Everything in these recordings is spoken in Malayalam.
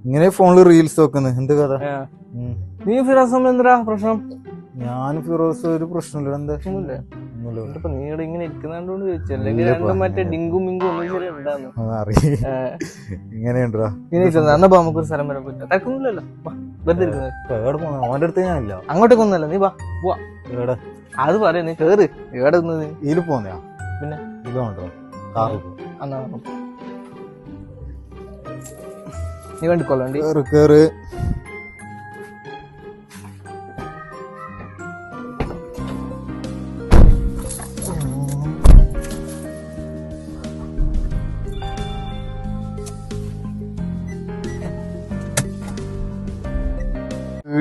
ഇങ്ങനെ ഫോണില് റീൽസ് വെക്കുന്നു. എന്ത് കഥ? നീ ഫിറോസ് എന്താ പ്രശ്നം? ഞാൻ ഫിറോസ് ഒരു പ്രശ്നമില്ല. എന്താ നീടെ ഇങ്ങനെ ഇരിക്കുന്നോണ്ട് ചോദിച്ചു. അല്ലെങ്കിൽ രണ്ടും മറ്റേ ഡിങ്കും മിങ്കും ഒന്നും ഉണ്ടാന്ന് ഇങ്ങനെയുണ്ടാ. എന്നാ നമുക്കൊരു സ്ഥലം വരെ പോയിട്ട് തരക്കൊന്നുമില്ലല്ലോ. വെറുതെ ഇരിക്കുന്നത് അവന്റെ അടുത്ത് ഞാനില്ല. അങ്ങോട്ടേക്ക് ഒന്നല്ല. നീ പോവാ. അത് പറയാ. നീ കേറ്. എവിടെ ഇതില് പോന്നെയാ? പിന്നെ ഇതുണ്ടോ കാറ്? നീ വേണ്ടിക്കോളൂ. വണ്ടി കേറ്.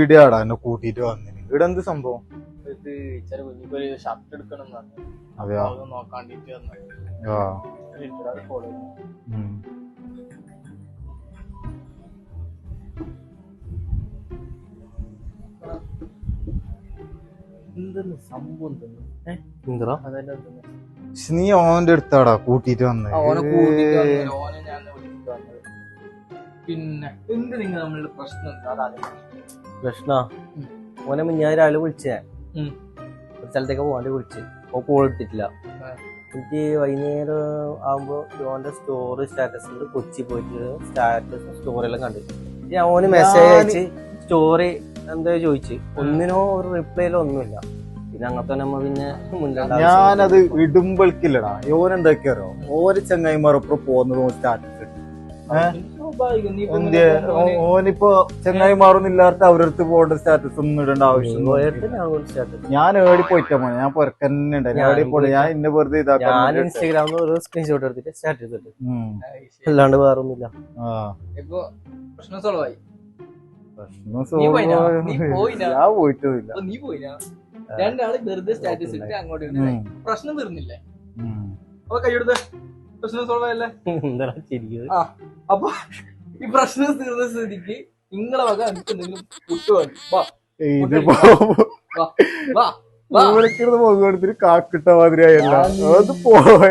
ഈടെയാടാ എന്നെ കൂട്ടിട്ട് വന്നിന്. ഇവിടെ എന്ത് സംഭവം? കുഞ്ഞിക്കൊരു ഷർട്ട് എടുക്കണം. അതെയോ? നോക്കാണ്ടിട്ട് എന്തെന്ന് സംഭവം നീ ഓന്റെ അടുത്താടാ കൂട്ടിട്ട് വന്നത്. പിന്നെ എന്ത് നിങ്ങൾ നമ്മളുടെ പ്രശ്ന ഓനെ ഞാൻ രാവിലെ വിളിച്ചേ ഒരു സ്ഥലത്തേക്ക് പോകാണ്ട് വിളിച്ച്. ഓ കോൾ എടുത്തിട്ടില്ല. എനിക്ക് വൈകുന്നേരം ആകുമ്പോ ഓന്റെ സ്റ്റോറി സ്റ്റാറ്റസിൽ കൊച്ചി പോയിട്ട് സ്റ്റാറ്റസ് സ്റ്റോറി എല്ലാം കണ്ടു. ഞാൻ ഓന് മെസ്സേജ് അയച്ച് സ്റ്റോറി എന്താ ചോദിച്ച്. ഒന്നിനോ ഒരു റിപ്ലൈയിലോ ഒന്നുമില്ല. പിന്നെ അങ്ങനത്തെ നമ്മ പിന്നെ ഞാനത് ഇടുമ്പോഴേക്കില്ലടാ. ഓനെന്തൊക്കെയാറോ ഓര് ചങ്ങായിമാരൊപ്പം പോകുന്നത് സ്റ്റാറ്റസ് ഓനിപ്പോ ചങ്ങായിമാരൊന്നും ഇല്ലാത്ത അവരടുത്ത് പോകേണ്ട സ്റ്റാറ്റസ് ഒന്നും ഇടേണ്ട ആവശ്യം. ഞാൻ ഏടി പോയിട്ടാ മോനെ. ഞാൻ പൊരക്കന്നെ ഉണ്ടായിരുന്നു. ഏടി പോയി ഞാൻ ഇന്നെ വെറുതെ ഞാൻ ഇൻസ്റ്റാഗ്രാമിൽ ഒരു സ്ക്രീൻഷോട്ട് എടുത്തിട്ട് സ്റ്റാറ്റസ് ഇട്ടു. അല്ലാണ്ട് വേറൊന്നുമില്ല. പ്രശ്നം സോൾവ് ആയി. ഞാൻ പോയിട്ടില്ല. നീ പോയില്ല. രണ്ടാള് വെറുതെ സ്റ്റാറ്റസ് ഇട്ട് അങ്ങോട്ട് പ്രശ്നം തീർന്നില്ലേ? അപ്പൊ കൈയെടുത്ത് പ്രശ്നം സോൾവ് ആയല്ലേ? അപ്പൊ ഈ പ്രശ്നം തീർന്ന സ്ഥിതിക്ക് നിങ്ങളെ വക എന്തെങ്കിലും കാക്കിട്ട മാതിരിയായല്ല അത് പോയ